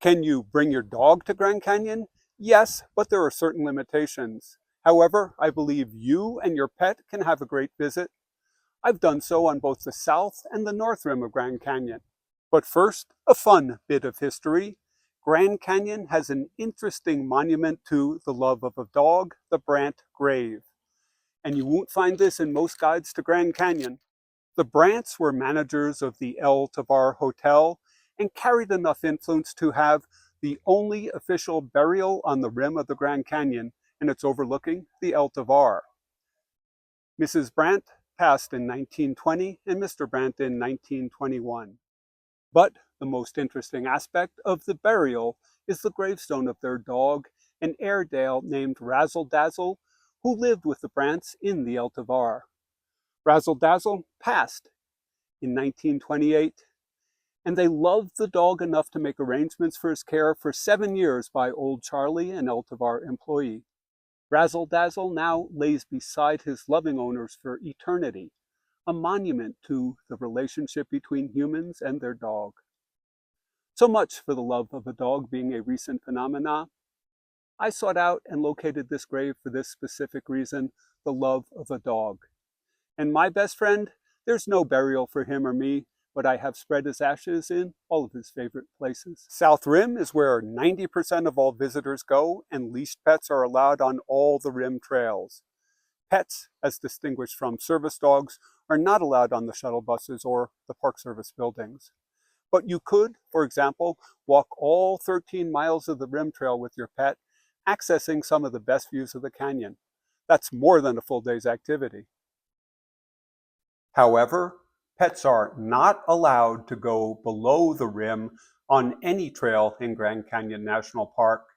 Can you bring your dog to Grand Canyon? Yes, but there are certain limitations. However, I believe you and your pet can have a great visit. I've done so on both the south and the north rim of Grand Canyon. But first, a fun bit of history. Grand Canyon has an interesting monument to the love of a dog, the Brant Grave. And you won't find this in most guides to Grand Canyon. The Brants were managers of the Tovar Hotel and carried enough influence to have the only official burial on the rim of the Grand Canyon, and it's overlooking the Tovar. Mrs. Brant passed in 1920 and Mr. Brant in 1921. But the most interesting aspect of the burial is the gravestone of their dog, an Airedale named Razzle Dazzle, who lived with the Brants in the Tovar. Razzle Dazzle passed in 1928, and they loved the dog enough to make arrangements for his care for 7 years by Old Charlie, an Tovar employee. Razzle Dazzle now lays beside his loving owners for eternity, a monument to the relationship between humans and their dog. So much for the love of a dog being a recent phenomenon. I sought out and located this grave for this specific reason, the love of a dog. And my best friend, there's no burial for him or me, but I have spread his ashes in all of his favorite places. South Rim is where 90% of all visitors go, and leashed pets are allowed on all the rim trails. Pets, as distinguished from service dogs, are not allowed on the shuttle buses or the Park Service buildings. But you could, for example, walk all 13 miles of the rim trail with your pet, accessing some of the best views of the canyon. That's more than a full day's activity. However, pets are not allowed to go below the rim on any trail in Grand Canyon National Park,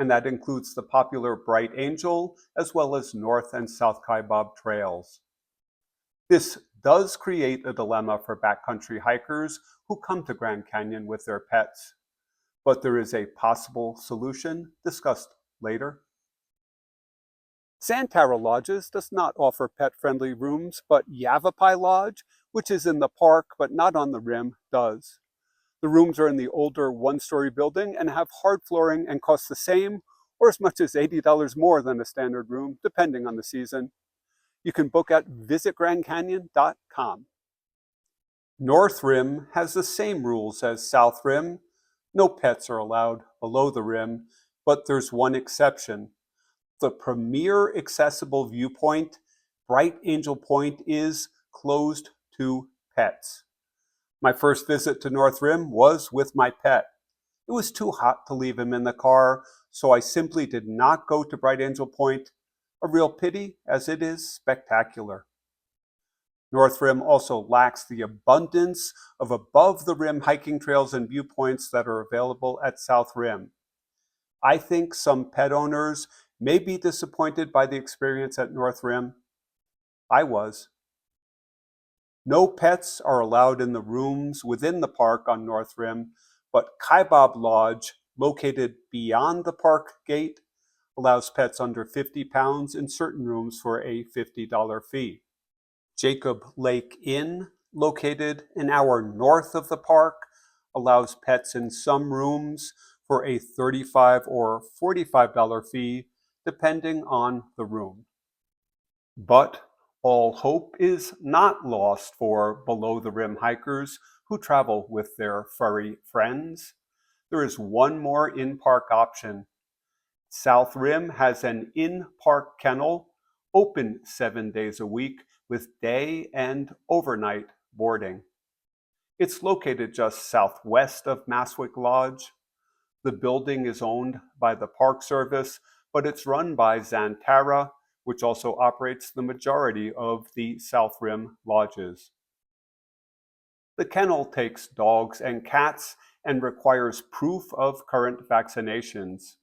and that includes the popular Bright Angel as well as North and South Kaibab trails. This does create a dilemma for backcountry hikers who come to Grand Canyon with their pets, but there is a possible solution discussed later. Santara Lodges does not offer pet-friendly rooms, but Yavapai Lodge, which is in the park but not on the rim, does. The rooms are in the older one-story building and have hard flooring and cost the same or as much as $80 more than a standard room, depending on the season. You can book at visitgrandcanyon.com. North Rim has the same rules as South Rim. No pets are allowed below the rim, but there's one exception. The premier accessible viewpoint, Bright Angel Point, is closed to pets. My first visit to North Rim was with my pet. It was too hot to leave him in the car, so I simply did not go to Bright Angel Point. A real pity, as it is spectacular. North Rim also lacks the abundance of above-the-rim hiking trails and viewpoints that are available at South Rim. I think some pet owners may be disappointed by the experience at North Rim. I was. No pets are allowed in the rooms within the park on North Rim, but Kaibab Lodge, located beyond the park gate, allows pets under 50 pounds in certain rooms for a $50 fee. Jacob Lake Inn, located an hour north of the park, allows pets in some rooms for a $35 or $45 fee, depending on the room. But all hope is not lost for below-the-rim hikers who travel with their furry friends. There is one more in-park option. South Rim has an in-park kennel, open 7 days a week with day and overnight boarding. It's located just southwest of Maswick Lodge. The building is owned by the Park Service, but it's run by Xantara, which also operates the majority of the South Rim lodges. The kennel takes dogs and cats and requires proof of current vaccinations.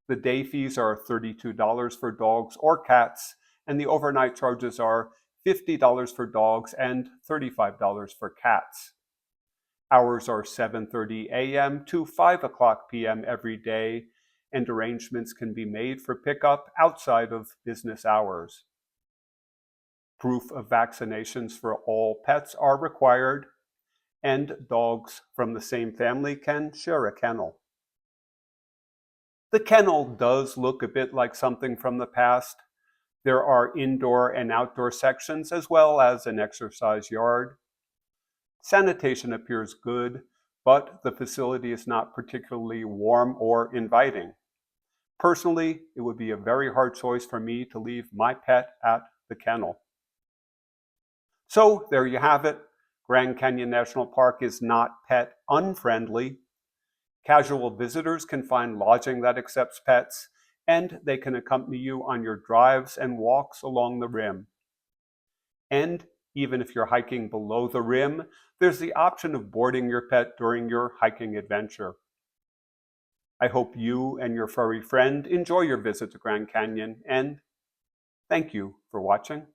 The day fees are $32 for dogs or cats, and the overnight charges are $50 for dogs and $35 for cats. Hours are 7:30 a.m. to 5 o'clock p.m. every day, and arrangements can be made for pickup outside of business hours. Proof of vaccinations for all pets are required, and dogs from the same family can share a kennel. The kennel does look a bit like something from the past. There are indoor and outdoor sections as well as an exercise yard. Sanitation appears good, but the facility is not particularly warm or inviting. Personally, it would be a very hard choice for me to leave my pet at the kennel. So there you have it. Grand Canyon National Park is not pet unfriendly. Casual visitors can find lodging that accepts pets, and they can accompany you on your drives and walks along the rim. And even if you're hiking below the rim, there's the option of boarding your pet during your hiking adventure. I hope you and your furry friend enjoy your visit to Grand Canyon, and thank you for watching.